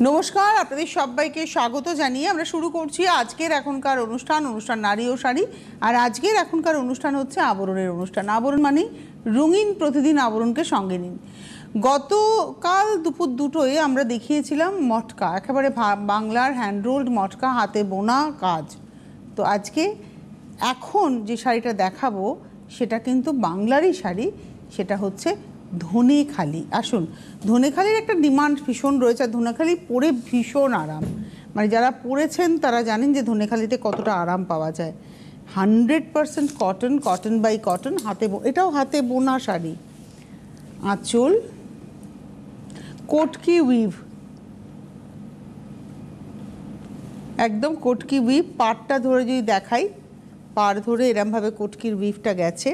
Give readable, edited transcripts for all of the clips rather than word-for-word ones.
নমস্কার, আপনাদের সবাইকে স্বাগত জানিয়ে আমরা শুরু করছি আজকের এখনকার অনুষ্ঠান নারী ও শাড়ি। আর আজকের এখনকার অনুষ্ঠান হচ্ছে আবরণের অনুষ্ঠান। আবরণ মানে রঙিন প্রতিদিন আবরণকে সঙ্গে নিন। গতকাল দুপুর 2টোয় আমরা দেখিয়েছিলাম মটকা, একেবারে বাংলার হ্যান্ডরোল্ড মটকা, হাতে বোনা কাজ। তো আজকে এখন যে শাড়িটা দেখাবো সেটা কিন্তু বাংলারই শাড়ি, সেটা হচ্ছে ধনেখালি। আসুন, ধনেখালির একটা ডিমান্ড ভীষণ রয়েছে, আর ধনেখালি পরে ভীষণ আরাম। মানে যারা পরেছেন তারা জানেন যে ধনেখালিতে কতটা আরাম পাওয়া যায়। 100% কটন, কটন বাই কটন, এটাও হাতে বোনা শাড়ি। আঁচল কোটকি উইভ, একদম কোটকি উইভ। পাড়টা ধরে যদি দেখাই, পাড় ধরে এরমভাবে কোটকির উইভটা গেছে,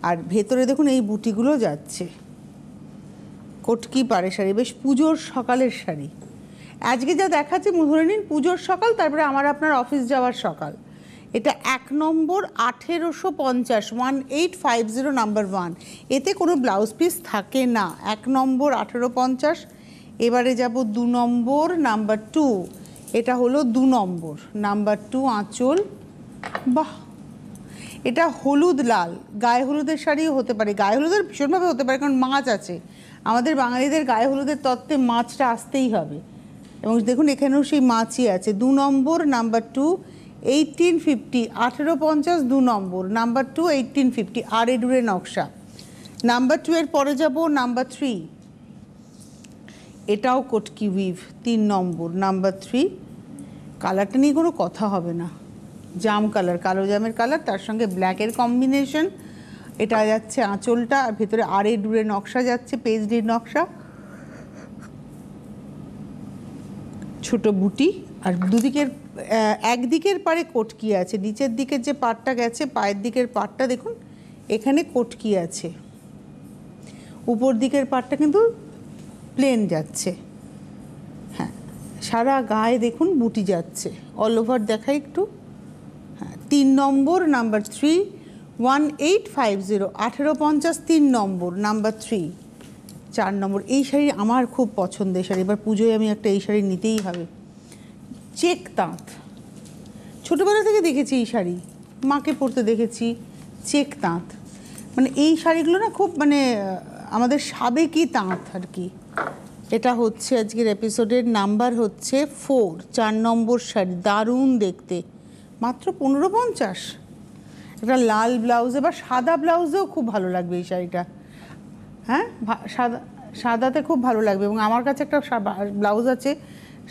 আর ভেতরে দেখুন এই বুটিগুলো যাচ্ছে। কোটকি পাড়ে শাড়ি, বেশ পুজোর সকালের শাড়ি। আজকে যা দেখাচ্ছে ধরে নিন পুজোর সকাল, তারপরে আমার আপনার অফিস যাওয়ার সকাল। এটা 1 নম্বর 1850, 1850 নাম্বার 1। এতে কোনো ব্লাউজ পিস থাকে না। 1 নম্বর 1850। এবারে যাব 2 নম্বর নাম্বার 2। এটা হলো 2 নম্বর নাম্বার 2 আঁচল। বাহ, এটা হলুদ লাল, গায়ে হলুদের শাড়িও হতে পারে, গায়ে হলুদের ভীষণভাবে হতে পারে, কারণ মাছ আছে। আমাদের বাঙালিদের গায়ে হলুদের তত্ত্বে মাছটা আসতেই হবে, এবং দেখুন এখানেও সেই মাছই আছে। 2 নম্বর নাম্বার 2, 1850, 1850, 2 নম্বর নাম্বার 2, 1850। আর এ ডুরে নকশা। নাম্বার 2 এর পরে যাব নাম্বার 3। এটাও কোটকি উইভ, 3 নম্বর নাম্বার 3। কালারটা নিয়ে কোনো কথা হবে না, জাম কালার, কালো জামের কালার, তার সঙ্গে ব্ল্যাকের কম্বিনেশন। এটা যাচ্ছে আঁচলটা, আর ভেতরে আর এ ডুরে নকশা যাচ্ছে, পেজডির নকশা, ছোট বুটি। আর দুদিকের একদিকের পাড়ে কোটকি আছে, নিচের দিকের যে পাড়টা গেছে, পায়ের দিকের পাড়টা দেখুন এখানে কোটকি আছে, উপর দিকের পাড়টা কিন্তু প্লেন যাচ্ছে। হ্যাঁ, সারা গায়ে দেখুন বুটি যাচ্ছে, অল ওভার দেখাই একটু। হ্যাঁ, 3 নম্বর নাম্বার 3, 1850, 1850, 3 নম্বর নাম্বার 3। 4 নম্বর এই শাড়ি আমার খুব পছন্দের শাড়ি, এবার পুজোয় আমি একটা এই শাড়ি নিতেই হবে। চেক তাঁত, ছোটোবেলা থেকে দেখেছি এই শাড়ি, মাকে পরতে দেখেছি। চেক তাঁত মানে এই শাড়িগুলো না খুব মানে আমাদের সাবেকি তাঁত আর কি। এটা হচ্ছে আজকের এপিসোডের নাম্বার হচ্ছে 4, 4 নম্বর শাড়ি। দারুণ দেখতে, মাত্র 1550। একটা লাল ব্লাউজে বা সাদা ব্লাউজেও খুব ভালো লাগবে এই শাড়িটা। হ্যাঁ, সাদাতে খুব ভালো লাগবে। এবং আমার কাছে একটা ব্লাউজ আছে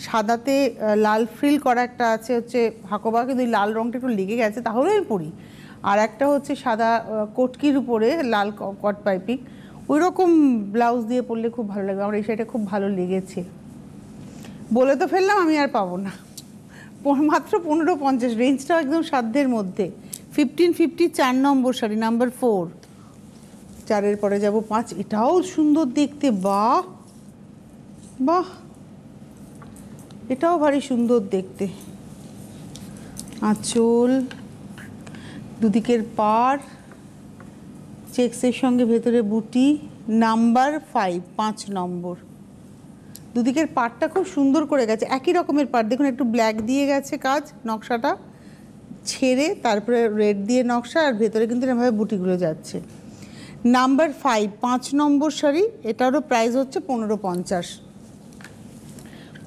সাদাতে লাল ফ্রিল করা, একটা আছে হচ্ছে হাকোবা, কিন্তু লাল রঙটা একটু লেগে গেছে, তাহলে আমি পরি। আর একটা হচ্ছে সাদা কোটকির উপরে লাল কট পাইপিং, ওই রকম ব্লাউজ দিয়ে পরলে খুব ভালো লাগবে। আমার এই শাড়িটা খুব ভালো লেগেছে। বলে তো ফেললাম, আমি আর পাবো না। মাত্র 1550, রেঞ্জটাও একদম সাধ্যের মধ্যে। 1550, 4 নম্বর শাড়ি নাম্বার 4। 4-এর পরে যাব 5। এটাও সুন্দর দেখতে, বাহ বাহ, এটাও ভারী সুন্দর দেখতে। আঁচল, দুদিকের পাড়, চেক্সের সঙ্গে ভেতরে বুটি। নাম্বার 5, 5 নম্বর। দুদিকের পাড়টা খুব সুন্দর করে গেছে, একই রকমের পাড় দেখুন, একটু ব্ল্যাক দিয়ে গেছে কাজ, নকশাটা ছেড়ে তারপরে রেড দিয়ে নকশা, আর ভেতরে কিন্তু এভাবে বুটিগুলো যাচ্ছে। নাম্বার 5, 5 নম্বর শাড়ি। এটারও প্রাইস হচ্ছে 1550।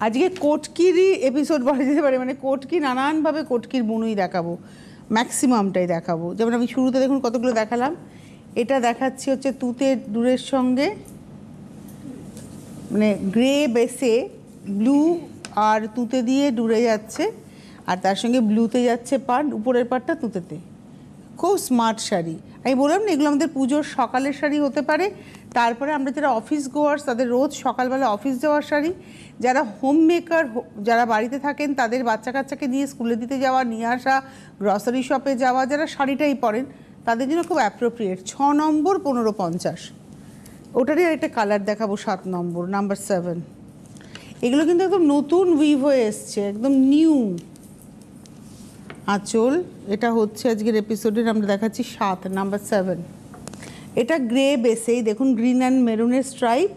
আজকে কোটকিরই এপিসোড বলা যেতে পারে, মানে কোটকি, নানানভাবে কোটকির বুনুই দেখাবো, ম্যাক্সিমামটাই দেখাবো। যেমন আমি শুরুতে দেখুন কতগুলো দেখালাম। এটা দেখাচ্ছি হচ্ছে তুতের ডুরের সঙ্গে, মানে গ্রে বেসে ব্লু আর তুতে দিয়ে ডুরে যাচ্ছে, আর তার সঙ্গে ব্লুতে যাচ্ছে পাড়, উপরের পাড়টা তুতেতে। খুব স্মার্ট শাড়ি। আমি বললাম না, এগুলো আমাদের পুজোর সকালের শাড়ি হতে পারে। তারপরে আমরা যারা অফিস গোয়ার্স, তাদের রোজ সকালবেলা অফিস যাওয়ার শাড়ি। যারা হোম মেকার, যারা বাড়িতে থাকেন, তাদের বাচ্চা কাচ্চাকে নিয়ে স্কুলে দিতে যাওয়া, নিয়ে আসা, গ্রসারি শপে যাওয়া, যারা শাড়িটাই পরেন তাদের জন্য খুব অ্যাপ্রোপ্রিয়েট। 6 নম্বর 1550। ওটারই একটা কালার দেখাবো, 7 নম্বর নাম্বার 7। এগুলো কিন্তু একদম নতুন উইভ হয়ে এসছে, একদম নিউ। আঁচল, এটা হচ্ছে আজকের এপিসোডের আমরা দেখাচ্ছি 7 নাম্বার 7। এটা গ্রে বেসেই দেখুন, গ্রিন অ্যান্ড মেরুনের স্ট্রাইপ,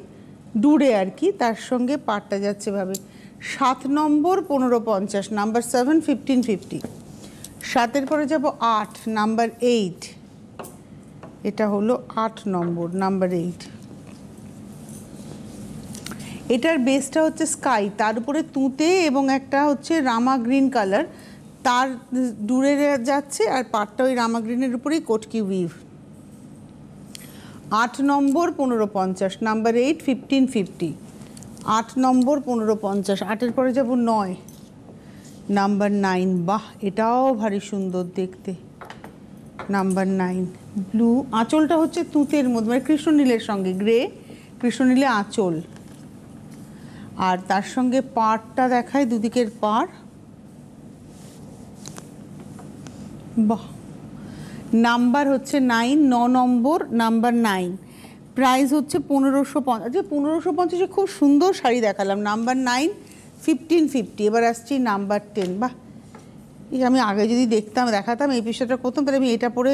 ডুরে আর কি, তার সঙ্গে পাটটা যাচ্ছে ভাবে। 7 নম্বর 1550, নাম্বার 7 1550। 7-এর পরে যাব 8, নাম্বার 8, এটা হলো 8 নম্বর, নাম্বার 8। এটার বেসটা হচ্ছে স্কাই, তার উপরে তুঁতে এবং একটা হচ্ছে রামা গ্রিন কালার, তার দূরে যাচ্ছে, আর পাটটা ওই রামা গ্রিনের উপরেই কটকি উইভ। 8 নম্বর 1550, নাম্বার 8 1550। 8 নম্বর 1550। 8-এর পরে যাব 9, নাম্বার 9। বাহ, এটাও ভারী সুন্দর দেখতে, নাম্বার 9। ব্লু, আঁচলটা হচ্ছে তুঁতের মধ্যে, মানে কৃষ্ণনীলের সঙ্গে গ্রে, কৃষ্ণনীলে আঁচল, আর তার সঙ্গে পাড়টা দেখায়, দুদিকের পাড়। বাহ, নাম্বার হচ্ছে 9, 9 নম্বর, নাম্বার 9। প্রাইস হচ্ছে 1550। আচ্ছা, 1550-এ খুব সুন্দর শাড়ি দেখালাম, নাম্বার 9 1550। এবার আসছি নাম্বার 10। বাহ, এই আমি আগে যদি দেখাতাম এই বিষয়টা করতাম, তাহলে আমি এটা পরে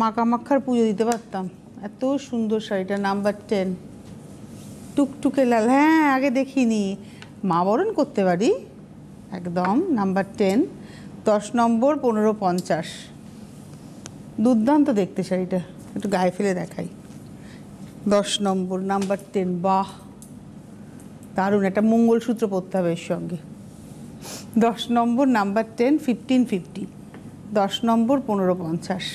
মা কামাক্ষার পুজো দিতে পারতাম। এত সুন্দর শাড়িটা, নাম্বার 10, টুকটুকে লাল। হ্যাঁ, আগে দেখিনি, মা বরণ করতে পারি একদম। নাম্বার 10, 10 নম্বর 1550। দুর্দান্ত দেখতে শাড়িটা, একটু গায়ে ফেলে দেখাই। 10 নম্বর, নাম্বার 10। বাহ, দারুণ, একটা মঙ্গলসূত্র পরতে হবে এর সঙ্গে। 10 নম্বর, নাম্বার 10 1550। 10 নম্বর 1550।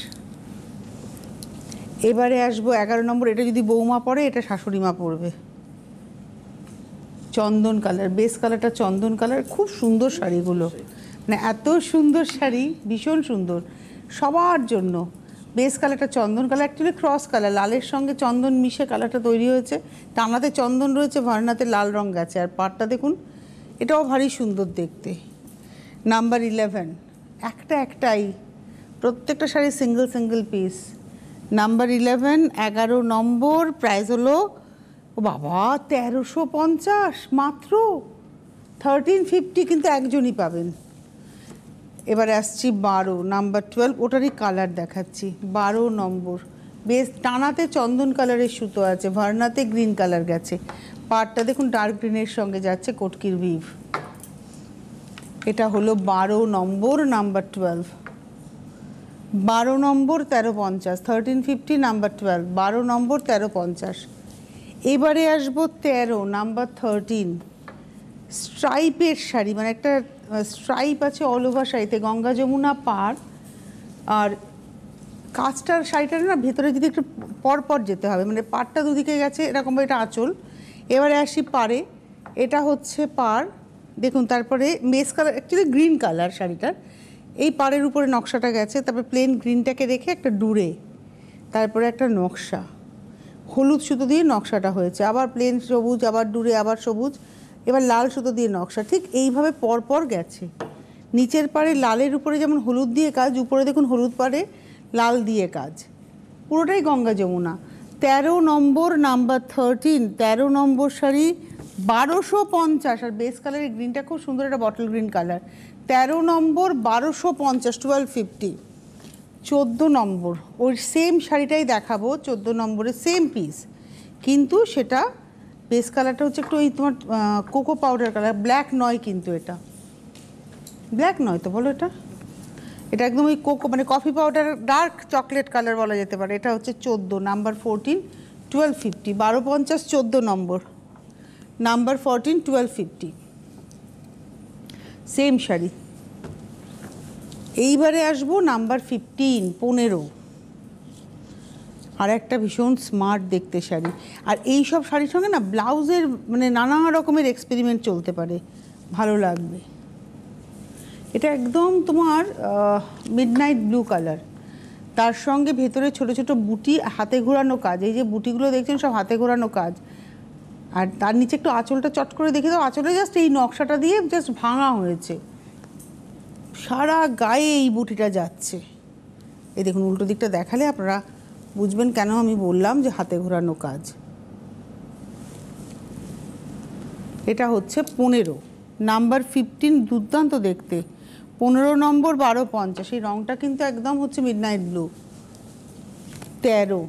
এবারে আসবো 11 নম্বর। এটা যদি বৌমা পরে, এটা শাশুড়ি মা পরবে। চন্দন কালার, বেস কালারটা চন্দন কালার। খুব সুন্দর শাড়িগুলো, মানে এত সুন্দর শাড়ি, ভীষণ সুন্দর সবার জন্য। বেস কালারটা চন্দন কালার, অ্যাকচুয়ালি ক্রস কালার, লালের সঙ্গে চন্দন মিশে কালারটা তৈরি হয়েছে। টানাতে চন্দন রয়েছে, ভার্নাতে লাল রং গেছে, আর পাড়টা দেখুন, এটাও ভারী সুন্দর দেখতে। নাম্বার 11, একটাই, প্রত্যেকটা sari single single piece. Number 11, 11 নম্বর। প্রাইস হলো, ও বাবা, 1350 মাত্র, 1350, কিন্তু একজনই পাবেন। এবারে আসছি 12, নাম্বার 12। ওটারই কালার দেখাচ্ছি। 12 নম্বর, বেশ টানাতে চন্দন কালারের সুতো আছে, ভার্নাতে গ্রিন কালার গেছে, পাড়টা দেখুন ডার্ক গ্রিনের সঙ্গে যাচ্ছে কটকির ভিভ। এটা হলো 12 নম্বর, নাম্বার 12। 12 নম্বর 1350, 1350, নাম্বার 12। 12 নম্বর 1350। এবারে আসবো 13, নাম্বার 13। স্ট্রাইপের শাড়ি, মানে একটা স্ট্রাইপ আছে অল ওভার শাড়িতে, গঙ্গা যমুনা পাড়, আর কাজটার শাড়িটার না ভেতরে যদি একটু পরপর যেতে হবে, মানে পাড়টা দুদিকে গেছে এরকম, এটা আঁচল। এবারে আসি পাড়ে, এটা হচ্ছে পাড় দেখুন, তারপরে মেস কালার, অ্যাকচুয়ালি গ্রিন কালার শাড়িটার, এই পাড়ের উপরে নকশাটা গেছে, তারপরে প্লেন গ্রিনটাকে রেখে একটা ডুরে, তারপরে একটা নকশা, হলুদ সুতো দিয়ে নকশাটা হয়েছে, আবার প্লেন সবুজ, আবার ডুরে, আবার সবুজ, এবার লাল সুতো দিয়ে নকশা, ঠিক এইভাবে পরপর গেছে। নিচের পাড়ে লালের উপরে যেমন হলুদ দিয়ে কাজ, উপরে দেখুন হলুদ পাড়ে লাল দিয়ে কাজ, পুরোটাই গঙ্গা যমুনা। 13 নম্বর, নাম্বার 13। 13 নম্বর শাড়ি 1250, আর বেস কালারের গ্রিনটা খুব সুন্দর, একটা বটল গ্রিন কালার। 13 নম্বর 1250, 1250। 14 নম্বর, ওই সেম শাড়িটাই দেখাবো, 14 নম্বরের সেম পিস, কিন্তু সেটা বেস কালারটা হচ্ছে একটু ওই তোমার কোকো পাউডার কালার, ব্ল্যাক নয় কিন্তু, এটা ব্ল্যাক নয় তো, বলো এটা, এটা একদম ওই কোকো, মানে coffee powder, dark chocolate colour বলা যেতে পারে। এটা হচ্ছে 14, নাম্বার 14, 1250। 1250, 14 নম্বর, নাম্বার 14, 1250, সেম শাড়ি। এইবারে আসবো নাম্বার 15, 15। আর একটা ভীষণ স্মার্ট দেখতে শাড়ি, আর এই সব শাড়ির সঙ্গে না ব্লাউজের মানে নানা রকমের এক্সপেরিমেন্ট চলতে পারে, ভালো লাগবে। এটা একদম তোমার মিডনাইট ব্লু কালার, তার সঙ্গে ভেতরে ছোট ছোট বুটি, হাতে ঘোরানো কাজ, এই যে বুটিগুলো দেখছেন সব হাতে ঘোরানো কাজ, আর তার নিচে একটু আঁচলটা চট করে দেখে দাও, আঁচলে জাস্ট এই নকশাটা দিয়ে জাস্ট ভাঙা হয়েছে, সারা গায়ে এই বুটিটা যাচ্ছে। এই দেখুন, উল্টো দিকটা দেখালে আপনারা বুঝবেন কেন আমি বললাম যে হাতে ঘোরানো কাজ। এটা হচ্ছে 15, নাম্বার 15, দুর্দান্ত দেখতে। 15 নম্বর 1250, এই রঙটা কিন্তু একদম হচ্ছে মিডনাইট ব্লু। 13,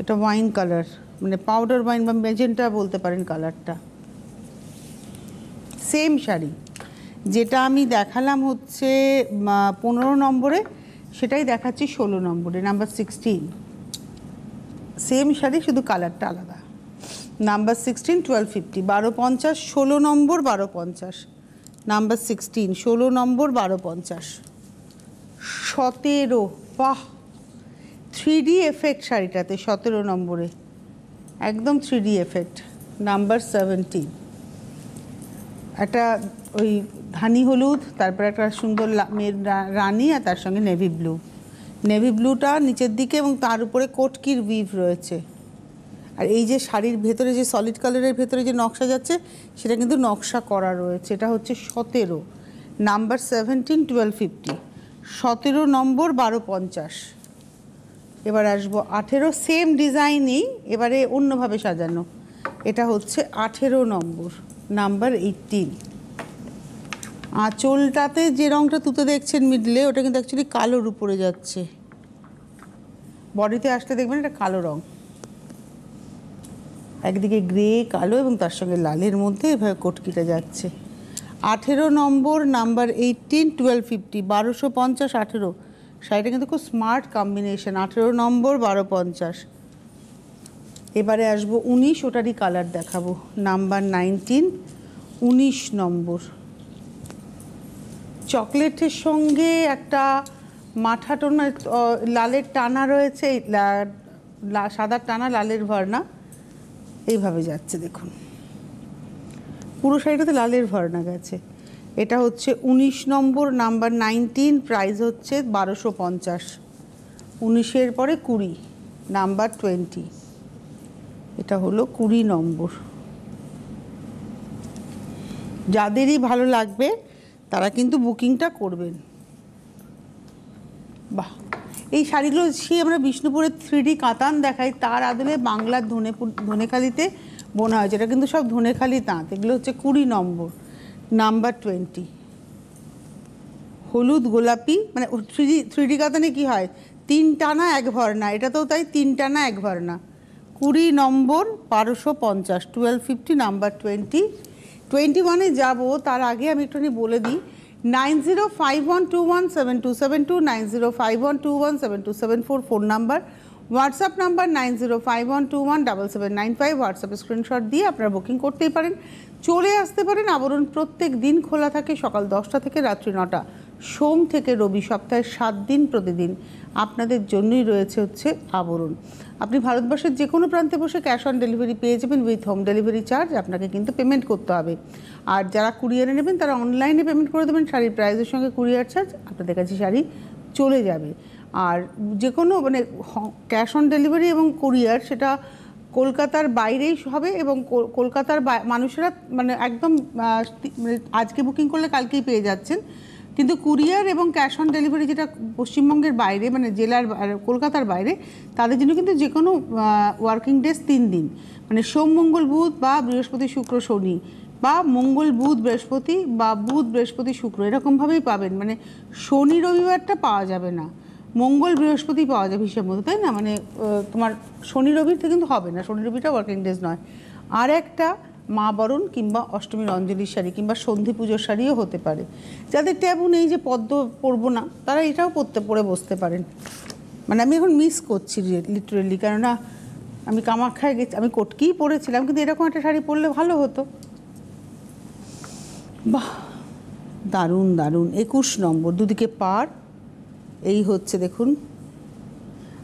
এটা ওয়াইন কালার, মানে পাউডার ওয়াইন বা মেজেন্টা বলতে পারেন কালারটা। সেম শাড়ি, যেটা আমি দেখালাম হচ্ছে 15 নম্বরে, সেটাই দেখাচ্ছি 16 নম্বরে, নাম্বার 16। সেম শাড়ি, শুধু কালারটা আলাদা। নাম্বার 16 1250, 1250, 16 নম্বর 1250, নাম্বার 16 16 নম্বর 1250, 17। বাহ, 3D এফেক্ট শাড়িটাতে 17 নম্বরে, একদম 3D এফেক্ট। নাম্বার 17 একটা ওই ধানি হলুদ, তারপর একটা সুন্দর মেয়ের রানী, আর তার সঙ্গে নেভি ব্লু। নেভি ব্লুটা নিচের দিকে এবং তার উপরে কোটকির উইভ রয়েছে। আর এই যে শাড়ির ভেতরে যে সলিড কালারের ভেতরে যে নকশা যাচ্ছে, সেটা কিন্তু নকশা করা রয়েছে। এটা হচ্ছে 17, নাম্বার 17 1250, 17 নম্বর 1250। এবার আসবো 18, সেম ডিজাইনেই এবারে অন্যভাবে সাজানো। এটা হচ্ছে 18 নম্বর, নাম্বার 18। আঁচলটাতে যে রঙটা তুতে দেখছেন মিডলে, ওটা কিন্তু অ্যাকচুয়ালি কালোর উপরে যাচ্ছে। বডিতে আসলে দেখবেন এটা কালো রঙ, একদিকে গ্রে কালো এবং তার সঙ্গে লালের মধ্যে এভাবে কোটকিটা যাচ্ছে। 18 নম্বর, নাম্বার 18 1250, 1250 18। শাড়িটা কিন্তু খুব স্মার্ট কম্বিনেশন। 18 নম্বর 1250। এবারে আসবো 19, ওটারই কালার দেখাবো, নাম্বার 19 19 নম্বর। চকলেটের সঙ্গে একটা মাঠা টোন, লালের টানা রয়েছে, সাদার টানা লালের ভর্না, এইভাবে যাচ্ছে দেখুন। পুরো শাড়িটাতে লালের ভর্না গেছে। এটা হচ্ছে 19 নম্বর, নাম্বার 19, প্রাইস হচ্ছে 1250। 19-এর পরে 20, নাম্বার 20। এটা হলো 20 নম্বর। যাদেরই ভালো লাগবে তারা কিন্তু বুকিংটা করবেন। বাহ, এই শাড়িগুলো সেই আমরা বিষ্ণুপুরের 3D কাতান দেখাই, তার আদলে বাংলার ধনেখালিতে বোনা হয়েছে। এটা কিন্তু সব ধনেখালি তাঁত। এগুলো হচ্ছে 20 নম্বর, নাম্বার 20। হলুদ গোলাপি, মানে 3D কাতানে কি হয়, 3 টানা 1 ভরনা, এটাতেও তাই 3 টানা 1 ভরনা। 20 নম্বর 1250, 1250, নাম্বার 20। 21-এ যাবো, তার আগে আমি একটুখানি বলে দিই 9051217272, 9051217274 ফোন নাম্বার, হোয়াটসঅ্যাপ নাম্বার 9051217795। হোয়াটসঅ্যাপে স্ক্রিনশট দিয়ে আপনারা বুকিং করতেই পারেন, চলে আসতে পারেন। আবরণ প্রত্যেক দিন খোলা থাকে, সকাল 10টা থেকে রাত্রি 9টা, সোম থেকে রবি, সপ্তাহে 7 দিন প্রতিদিন আপনাদের জন্যই রয়েছে হচ্ছে আবরণ। আপনি ভারতবর্ষের যে কোনো প্রান্তে বসে ক্যাশ অন ডেলিভারি পেয়ে যাবেন উইথ হোম ডেলিভারি চার্জ। আপনাকে কিন্তু পেমেন্ট করতে হবে। আর যারা কুরিয়ারে নেবেন তারা অনলাইনে পেমেন্ট করে দেবেন, শাড়ির প্রাইসের সঙ্গে কুরিয়ার চার্জ, আপনাদের কাছে শাড়ি চলে যাবে। আর যে কোনো মানে ক্যাশ অন ডেলিভারি এবং কুরিয়ার সেটা কলকাতার বাইরেই হবে, এবং কলকাতার মানুষেরা মানে একদম আজকে বুকিং করলে কালকেই পেয়ে যাচ্ছেন। কিন্তু কুরিয়ার এবং ক্যাশ অন ডেলিভারি যেটা পশ্চিমবঙ্গের বাইরে, মানে জেলার কলকাতার বাইরে, তাদের জন্য কিন্তু যে কোনো ওয়ার্কিং ডেজ 3 দিন, মানে সোম মঙ্গল বুধ বা বৃহস্পতি শুক্র শনি, বা মঙ্গল বুধ বৃহস্পতি বা বুধ বৃহস্পতি শুক্র, এরকমভাবেই পাবেন। মানে শনি রবিবারটা পাওয়া যাবে না, মঙ্গল বৃহস্পতি পাওয়া যাবে হিসেব মতো, তাই না? মানে তোমার শনি রবিতে কিন্তু হবে না, শনি রবিটা ওয়ার্কিং ডেজ নয়। আর একটা মা বরণ কিংবা অষ্টমীর অঞ্জলির শাড়ি কিংবা সন্ধি পুজোর শাড়িও হতে পারে। যাদের ট্যাবু নেই যে পদ্ম পরবো না, তারা এটাও পরে বসতে পারেন। মানে আমি এখন মিস করছি লিটারেলি, কেননা আমি কামাখ্যায় গেছি, আমি কটকিই পরেছিলাম, কিন্তু এরকম একটা শাড়ি পরলে ভালো হতো। বাহ, দারুণ দারুণ। 21 নম্বর, দুদিকে পাড়, এই হচ্ছে দেখুন,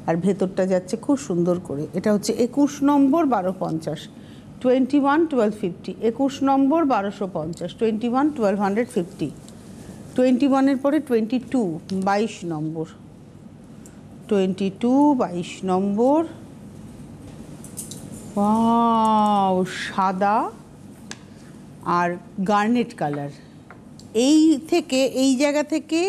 আর ভেতরটা যাচ্ছে খুব সুন্দর করে। এটা হচ্ছে 21 নম্বর 1250, 21 1250, 21 নম্বর 1250, 21 1250, 21-এর পরে 22 22 নম্বর, 22 22 নম্বর। ওয়াও, সাদা আর গার্নেট কালার। এই থেকে এই জায়গা থেকে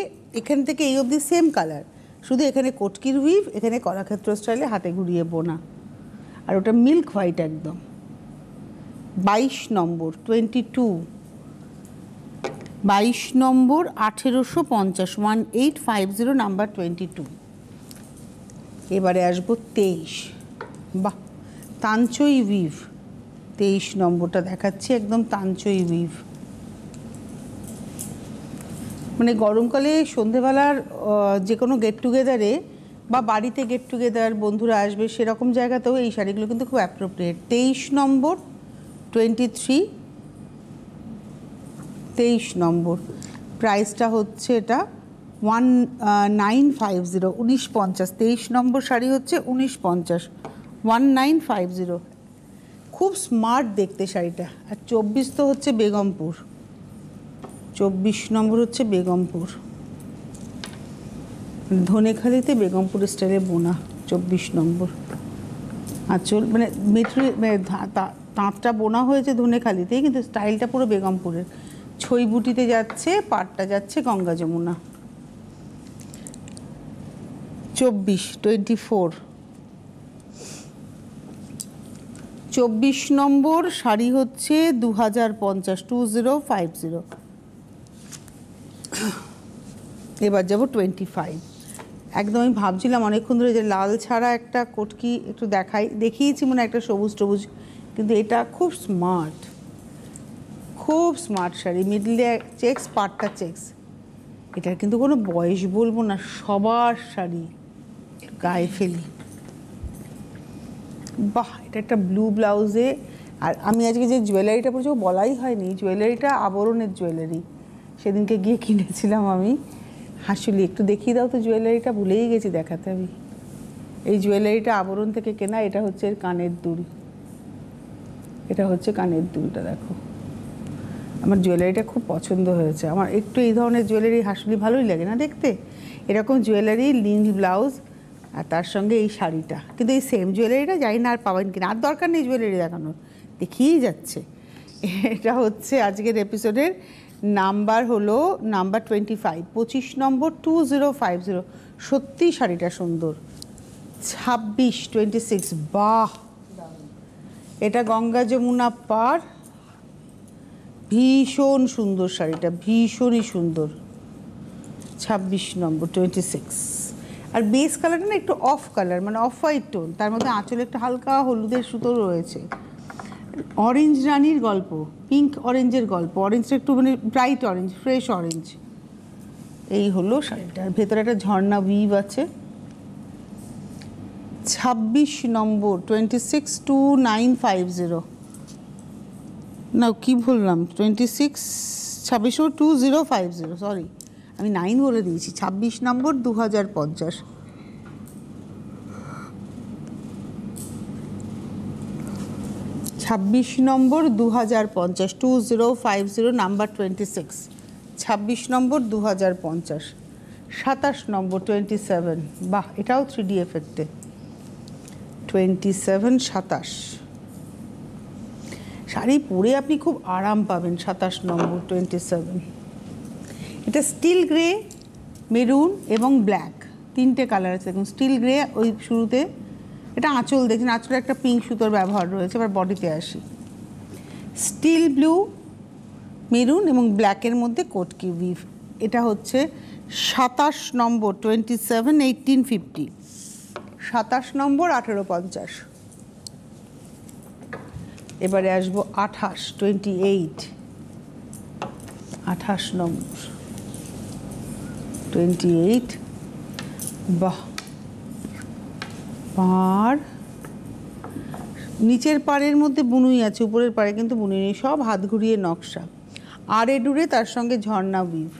এখান থেকে এই অবধি সেম কালার, শুধু এখানে কটকির উইভ, এখানে কলাক্ষেত্র স্টাইলে হাতে ঘুরিয়ে বোনা, আর ওটা মিল্ক হোয়াইট একদম। 22 নম্বর 22 22 নম্বর 1850, 1850, নাম্বার 22। এবারে আসবো 23। বাহ, তাঞ্চই উইভ, 23 নম্বরটা দেখাচ্ছি, একদম তাঞ্চই উইভ। মানে গরমকালে সন্ধেবেলার যে কোনো গেট টুগেদারে বা বাড়িতে গেট টুগেদার বন্ধুরা আসবে সেরকম জায়গাতেও এই শাড়িগুলো কিন্তু খুব অ্যাপ্রোপ্রিয়েট। 23 নম্বর 23, 23 নম্বর, প্রাইসটা হচ্ছে এটা 1950, 1950। 23 নম্বর শাড়ি হচ্ছে 1950, 1950। খুব স্মার্ট দেখতে শাড়িটা। আর 24 তো হচ্ছে বেগমপুর, 24 নম্বর হচ্ছে বেগমপুর, ধনেখালিতে বেগমপুর স্টাইলে বোনা 24 নম্বর আঁচল। মানে তাঁতটা বোনা হয়েছে ধনেখালিতেই, কিন্তু স্টাইলটা পুরো বেগমপুরের। ছই বুটিতে যাচ্ছে, পাটটা যাচ্ছে গঙ্গা যমুনা। 24, 24, 24 নম্বর শাড়ি হচ্ছে 2050, 2050। এবার যাব 25। একদম আমি ভাবছিলাম অনেকক্ষণ ধরে যে লাল ছাড়া একটা কটকি একটু দেখিয়েছি মনে একটা সবুজ টবুজ, কিন্তু এটা খুব স্মার্ট, খুব স্মার্ট শাড়ি। মিডলে চেক্স, পাটটা চেক্স। এটার কিন্তু কোনো বয়স বলবো না, সবার শাড়ি। গায়ে ফেলি, বাহ! এটা একটা ব্লু ব্লাউজে। আর আমি আজকে যে জুয়েলারিটা পরেছি বলাই হয়নি, জুয়েলারিটা আবরণের জুয়েলারি, সেদিনকে গিয়ে কিনেছিলাম আমি। হাসুলি, একটু দেখিয়ে দাও তো জুয়েলারিটা, ভুলেই গেছি দেখাতে আমি। এই জুয়েলারিটা আবরণ থেকে কেনা। এটা হচ্ছে এর কানের দুল, এটা হচ্ছে কানের দুলটা। দেখো, আমার জুয়েলারিটা খুব পছন্দ হয়েছে। আমার একটু এই ধরনের জুয়েলারি হাসুলি ভালোই লাগে না দেখতে, এরকম জুয়েলারি, লিঙ্ক ব্লাউজ, আর তার সঙ্গে এই শাড়িটা। কিন্তু এই সেম জুয়েলারিটা জানি না আর পাবেন কিনা, আর দরকার নেই জুয়েলারি দেখানোর, দেখিয়েই যাচ্ছে। এটা হচ্ছে আজকের এপিসোডের নাম্বার হলো নাম্বার 25, 25 নম্বর 2050। সত্যি শাড়িটা সুন্দর। 26, 26, বাহ! এটা গঙ্গা যমুনা পার, ভীষণ সুন্দর শাড়িটা, ভীষণই সুন্দর। 26 নম্বর 26। আর বেস কালারটা না একটু অফ কালার, মানে অফ হোয়াইট টোন, তার মধ্যে আঁচলে একটু হালকা হলুদের সুতো রয়েছে। অরেঞ্জ রানির গল্প, পিঙ্ক অরেঞ্জের গল্প, অরেঞ্জটা একটু মানে ব্রাইট অরেঞ্জ, ফ্রেশ অরেঞ্জ। এই হলো শাড়িটার ভেতরে একটা ঝর্ণা উইভ আছে। 26 নম্বর 26, 2950। না কি বললাম, 26, 26 2050, সরি আমি 9 বলে দিয়েছি। 26 নম্বর 2050। ছাব্বিশ নম্বর 2050, 2050, নাম্বার 26। 26 নম্বর 2050। 27 নম্বর 27, বাহ! এটাও 3D এফেক্টে। 27, 27 শাড়ি পরে আপনি খুব আরাম পাবেন। 27 নম্বর 27। এটা স্টিল গ্রে, মেরুন এবং ব্ল্যাক, তিনটে কালার আছে। দেখুন স্টিল গ্রে ওই শুরুতে, এটা আঁচল দেখছেন, আঁচলে একটা পিঙ্ক সুতোর ব্যবহার রয়েছে। এবার বডিতে আসি, স্টিল ব্লু, মেরুন এবং ব্ল্যাকের মধ্যে কোটকি উইভ। এটা হচ্ছে 27 নম্বর 27, 1850। 27 নম্বর 1850। এবারে আসবো 28, 28, 28 নম্বর 28, বাহ! পাড়, নিচের পাড়ের মধ্যে বুনুই আছে, উপরের পাড়ে কিন্তু বুনুই নেই, সব হাত ঘুরিয়ে নকশা। আড়ে ডুরে তার সঙ্গে ঝর্ণা উইভ।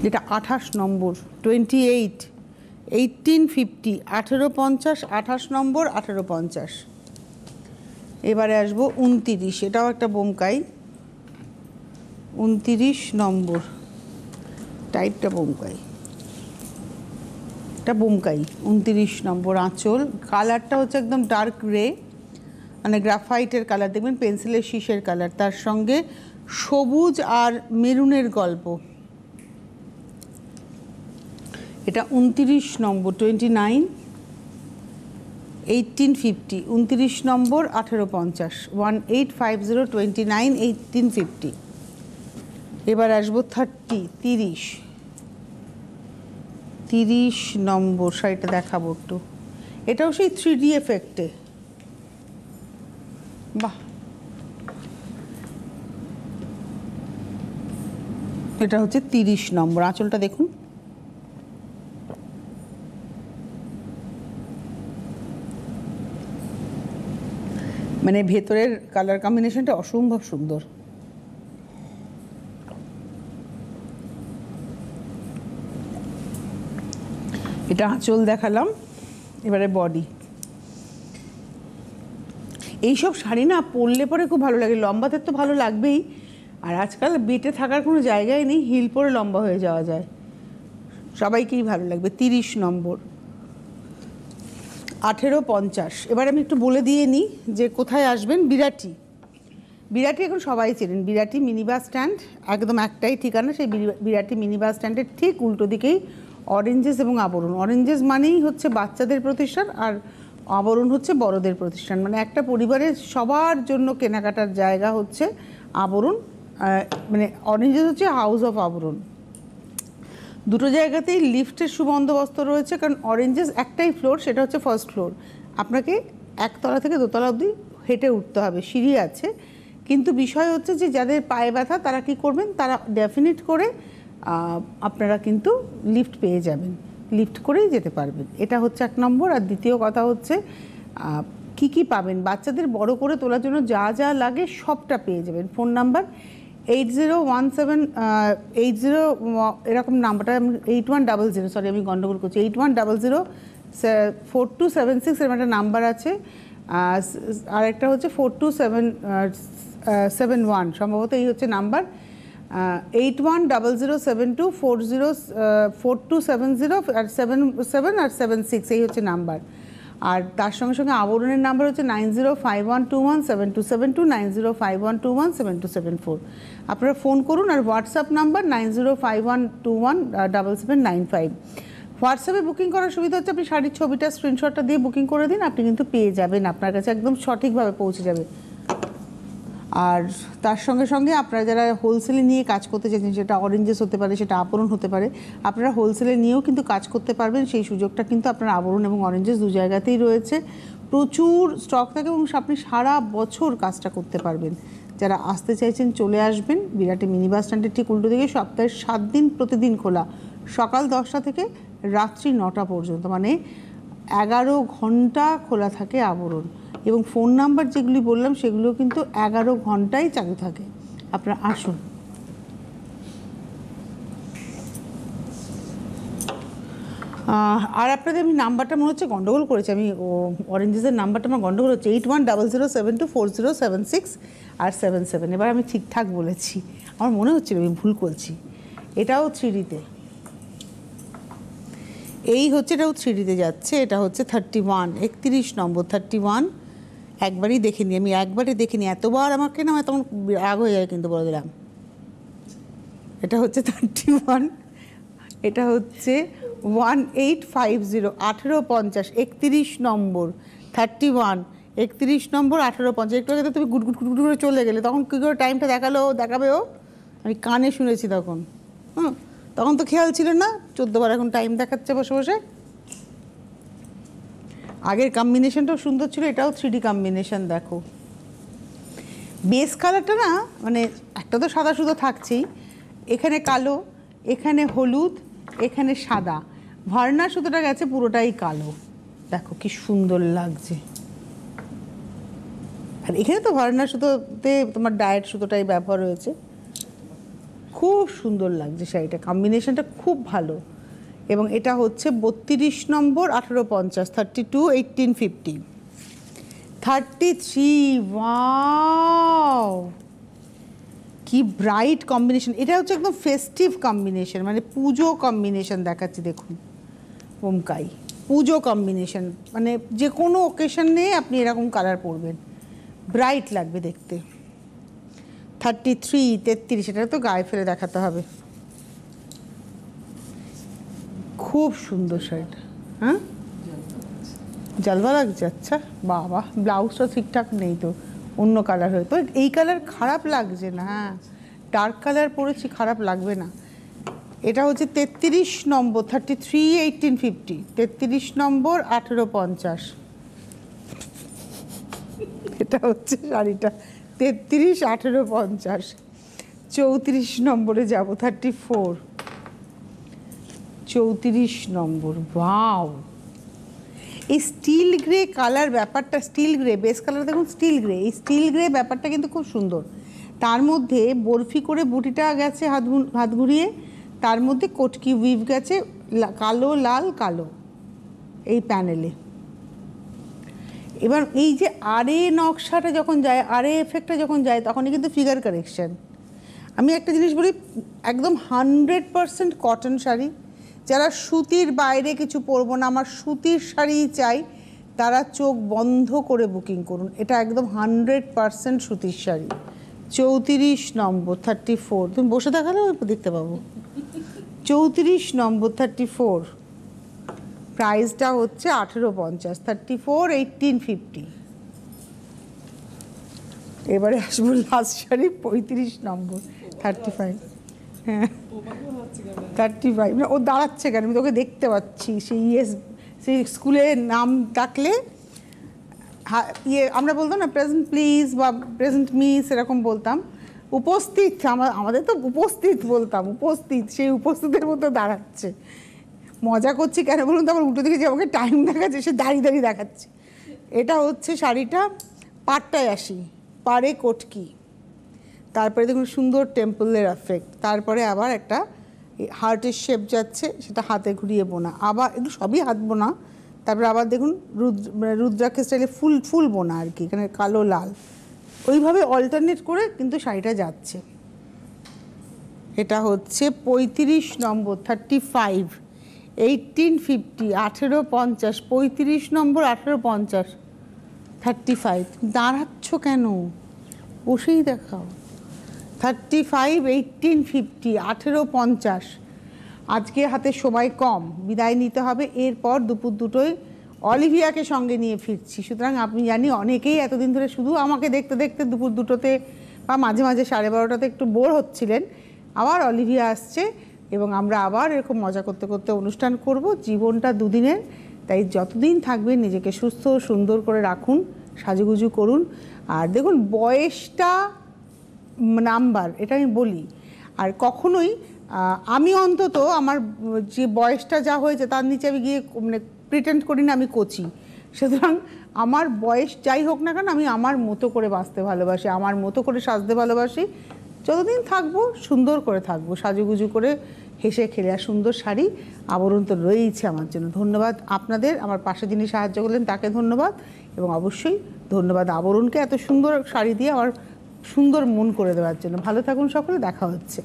এটা 28 নম্বর 28, 1850, 1850, 28 নম্বর 1850। এবারে আসবো 29, এটাও একটা বোমকাই। 29 নম্বর, টাইপটা বোমকাই, এটা বোমকাই। 29 নম্বর আঁচল, কালারটা হচ্ছে একদম ডার্ক গ্রে, মানে গ্রাফাইটের কালার, দেখবেন পেন্সিলের শীষের কালার, তার সঙ্গে সবুজ আর মেরুনের গল্প। এটা 29 নম্বর 29, 1850, 29 নম্বর 1850, 1850, 29, 1850। এবার আসবো 30, 30 নম্বর শাড়িটা দেখাবো একটু। এটাও সেই 3D এফেক্টে, বাহ, এটা হচ্ছে 30 নম্বর। আঁচলটা দেখুন, মানে ভেতরের কালার কম্বিনেশনটা অসম্ভব সুন্দর। এটা আঁচল দেখালাম, এবারে বডি। এইসব শাড়ি না পরলে পরে খুব ভালো লাগে, লম্বাতে তো ভালো লাগবেই, আর আজকাল বেটে থাকার কোনো জায়গায় নেই, হিল পরে লম্বা হয়ে যাওয়া যায়, সবাইকেই ভালো লাগবে। 30 নম্বর, 1850। এবার আমি একটু বলে দিয়ে নিই যে কোথায় আসবেন। বিরাটি, বিরাটি এখন সবাই চেনেন, বিরাটি মিনি বাস স্ট্যান্ড, একদম একটাই ঠিকানা, সেই বিরাটি মিনি বাস স্ট্যান্ডের ঠিক উল্টো দিকেই অরেঞ্জেস এবং আবরণ। অরেঞ্জেস মানেই হচ্ছে বাচ্চাদের প্রতিষ্ঠান, আর আবরণ হচ্ছে বড়দের প্রতিষ্ঠান, মানে একটা পরিবারের সবার জন্য কেনাকাটার জায়গা হচ্ছে আবরণ, মানে অরেঞ্জেস হচ্ছে হাউস অফ আবরণ। দুটো জায়গাতেই লিফটের সুবন্দোবস্ত রয়েছে, কারণ অরেঞ্জেস একটাই ফ্লোর, সেটা হচ্ছে ফার্স্ট ফ্লোর, আপনাকে একতলা থেকে দোতলা অবধি হেঁটে উঠতে হবে, সিঁড়ি আছে। কিন্তু বিষয় হচ্ছে যে যাদের পায়ে ব্যথা তারা কি করবেন, তারা ডেফিনিট করে আপনারা কিন্তু লিফট পেয়ে যাবেন, লিফট করেই যেতে পারবেন। এটা হচ্ছে 1 নম্বর। আর দ্বিতীয় কথা হচ্ছে কি কি পাবেন, বাচ্চাদের বড় করে তোলার জন্য যা যা লাগে সবটা পেয়ে যাবেন। ফোন নাম্বার 8017 এরকম নাম্বারটা, 8100, সরি আমি গন্ডগোল করছি, 81004276 এরকম একটা নাম্বার আছে, আর একটা হচ্ছে 42771, সম্ভবত এই হচ্ছে নাম্বার। 8100724270 আর 77 আর 76, এই হচ্ছে নাম্বার। আর তার সঙ্গে সঙ্গে আবরণের নাম্বার হচ্ছে 9051217272, 9051217274। আপনারা ফোন করুন। আর হোয়াটসঅ্যাপ নাম্বার 9051217795। হোয়াটসঅ্যাপে বুকিং করার সুবিধা হচ্ছে আপনি শাড়ির ছবিটা স্ক্রিনশটটা দিয়ে বুকিং করে দিন, আপনি কিন্তু পেয়ে যাবেন, আপনার কাছে একদম সঠিকভাবে পৌঁছে যাবে। আর তার সঙ্গে সঙ্গে আপনারা যারা হোলসেলে নিয়ে কাজ করতে চাইছেন, সেটা অরেঞ্জেস হতে পারে, সেটা আবরণ হতে পারে, আপনারা হোলসেলে নিয়েও কিন্তু কাজ করতে পারবেন, সেই সুযোগটা কিন্তু আপনার আবরণ এবং অরেঞ্জেস দু জায়গাতেই রয়েছে। প্রচুর স্টক থাকে এবং আপনি সারা বছর কাজটা করতে পারবেন। যারা আসতে চাইছেন চলে আসবেন, বিরাটি মিনি বাস স্ট্যান্ডের ঠিক উল্টো দিকে, সপ্তাহে 7 দিন প্রতিদিন খোলা, সকাল 10টা থেকে রাত্রি 9টা পর্যন্ত, মানে 11 ঘন্টা খোলা থাকে আবরণ। এবং ফোন নাম্বার যেগুলি বললাম সেগুলো কিন্তু 11 ঘন্টাই চালু থাকে। আপনারা আসুন। আর আপনাদের আমি নাম্বারটা মনে হচ্ছে গন্ডগোল করেছি, আমি অরেঞ্জেসের নাম্বারটা আমার গন্ডগোল হচ্ছে, 8100724076 আর 77। এবার আমি ঠিকঠাক বলেছি, আমার মনে হচ্ছিল আমি ভুল করছি। এটাও 3Dতে, এই হচ্ছে, এটাও 3Dতে যাচ্ছে। এটা হচ্ছে 31, 31 নম্বর, 31। একবারই দেখে নিই, আমি একবারই দেখে নিই, এতবার আমাকে না তখন রাগ হয়ে যায় কিন্তু, বলে দিলাম। এটা হচ্ছে 31, এটা হচ্ছে 1850, 1850, 31 নম্বর, 31, 31 নম্বর, 1850। একটু আগে তো তুমি গুট গুট গুট করে চলে গেলে, তখন কী করে টাইমটা দেখাবে ও, আমি কানে শুনেছি তখন। তখন তো খেয়াল ছিল না, 14 বার এখন টাইম দেখাচ্ছে বসে বসে। আগের কম্বিনেশনটাও সুন্দর ছিল, এটাও 3D কম্বিনেশন। দেখো বেস কালারটা না, মানে একটা তো সাদা সুতো থাকছেই, এখানে কালো, এখানে হলুদ, এখানে সাদা, ভার্নার সুতোটা গেছে পুরোটাই কালো। দেখো কি সুন্দর লাগছে। আর এখানে তো ভার্নার সুতোতে তোমার ডায়েট সুতোটাই ব্যবহার হয়েছে, খুব সুন্দর লাগছে শাড়িটা, কম্বিনেশনটা খুব ভালো। এবং এটা হচ্ছে 32 নম্বর, 1850, 32, 1850, 33। ওয়াও কি ব্রাইট কম্বিনেশন, এটা হচ্ছে একদম ফেস্টিভ কম্বিনেশন, মানে পুজো কম্বিনেশন দেখাচ্ছি। দেখুন ওমকাই পুজো কম্বিনেশন, মানে যে কোনো ওকেশনে আপনি এরকম কালার পরবেন, ব্রাইট লাগবে দেখতে। 33, 33, এটা তো গায়ে ফেলে দেখাতে হবে। খুব সুন্দর শাড়িটা। হ্যাঁ জালবা লাগছে, আচ্ছা বাবা, ব্লাউজটা ঠিকঠাক নেই তো, অন্য কালার হয়ে তো, এই কালার খারাপ লাগছে না। হ্যাঁ ডার্ক কালার পরেছি, খারাপ লাগবে না। এটা হচ্ছে 33 নম্বর, 33, 1850, 33 নম্বর, 1850। এটা হচ্ছে শাড়িটা 33, 18, 50। 34 নম্বরে যাব, 34। 34 নম্বর। ওয়াও, এই স্টিল গ্রে কালার ব্যাপারটা, স্টিল গ্রে বেস কালার দেখুন, স্টিল গ্রে, এই স্টিল গ্রে ব্যাপারটা কিন্তু খুব সুন্দর। তার মধ্যে বরফি করে বুটিটা গেছে হাত ঘুরিয়ে, তার মধ্যে কটকি উইভ গেছে কালো লাল কালো এই প্যানেলে। এবার এই যে আরে নকশাটা যখন যায়, আরে এফেক্টটা যখন যায়, তখনই কিন্তু ফিগার কারেকশন। আমি একটা জিনিস বলি, একদম 100% কটন শাড়ি। যারা সুতির বাইরে কিছু পরবো না, আমার সুতির শাড়িই চাই, তারা চোখ বন্ধ করে বুকিং করুন। এটা একদম 100% সুতির শাড়ি। 34 নম্বর, 34। তুমি বসে দেখালে দেখতে পাবো। 34 নম্বর, 34। প্রাইসটা হচ্ছে 1850। 34, 1850। এবারে আসবো লাস্ট শাড়ি 35 নম্বর, 35। হ্যাঁ, 35। ও দাঁড়াচ্ছে কেন, আমি তোকে দেখতে পাচ্ছি। সেই স্কুলের নাম ডাকলে আমরা বলতাম না প্রেজেন্ট প্লিজ বা প্রেজেন্ট মিস, এরকম বলতাম। উপস্থিত, আমাদের তো উপস্থিত বলতাম, উপস্থিত, সেই উপস্থিতের মতো দাঁড়াচ্ছে। মজা করছি কেন বলুন তো, আমার উল্টো দিকে যে আমাকে টাইম দেখাচ্ছে, সে দাঁড়িয়ে দাঁড়িয়ে দেখাচ্ছে। এটা হচ্ছে শাড়িটা, পাড়টায় আসি, পাড়ে কটকি, তারপরে দেখুন সুন্দর টেম্পলের এফেক্ট, তারপরে আবার একটা হার্টের শেপ যাচ্ছে, সেটা হাতে ঘুরিয়ে বোনা, আবার একটু সবই হাত বোনা, তারপরে আবার দেখুন রুদ্রাক্ষের স্টাইলে ফুল ফুল বোনা আর কি, এখানে কালো লাল, ওইভাবে অল্টারনেট করে কিন্তু শাড়িটা যাচ্ছে। এটা হচ্ছে 35 নম্বর, 35, 1850, 1850। 35 নম্বর, 1850, 35। দাঁড়াচ্ছ কেন, বসেই দেখাও। 35, 1850, 1850। আজকে হাতে সময় কম, বিদায় নিতে হবে। এরপর দুপুর 2টোয় অলিভিয়াকে সঙ্গে নিয়ে ফিরছি। সুতরাং আপনি জানি অনেকেই এতদিন ধরে শুধু আমাকে দেখতে দেখতে দুপুর 2টোতে বা মাঝে মাঝে 12:30টাতে একটু বোর হচ্ছিলেন। আবার অলিভিয়া আসছে এবং আমরা আবার এরকম মজা করতে করতে অনুষ্ঠান করব। জীবনটা দুদিনের, তাই যতদিন থাকবেন নিজেকে সুস্থ সুন্দর করে রাখুন, সাজুগুজু করুন। আর দেখুন, বয়সটা নাম্বার, এটা আমি বলি। আর কখনোই আমি অন্তত আমার যে বয়সটা যা হয়েছে তার নিচে আমি গিয়ে মানে প্রিটেন্ড করি না আমি কোচি। সুতরাং আমার বয়স যাই হোক না কেন, আমি আমার মতো করে বাঁচতে ভালোবাসি, আমার মতো করে সাজতে ভালোবাসি। যতদিন থাকবো সুন্দর করে থাকবো, সাজুগুজু করে হেসে খেলে। আর সুন্দর শাড়ি আবরণ তো রয়েইছে আমার জন্য। ধন্যবাদ আপনাদের, আমার পাশে যিনি সাহায্য করলেন তাকে ধন্যবাদ, এবং অবশ্যই ধন্যবাদ আবরণকে এত সুন্দর শাড়ি দিয়ে আমার সুন্দর মন করে দেওয়ার জন্য। ভালো থাকুন সকলে, দেখা হচ্ছে।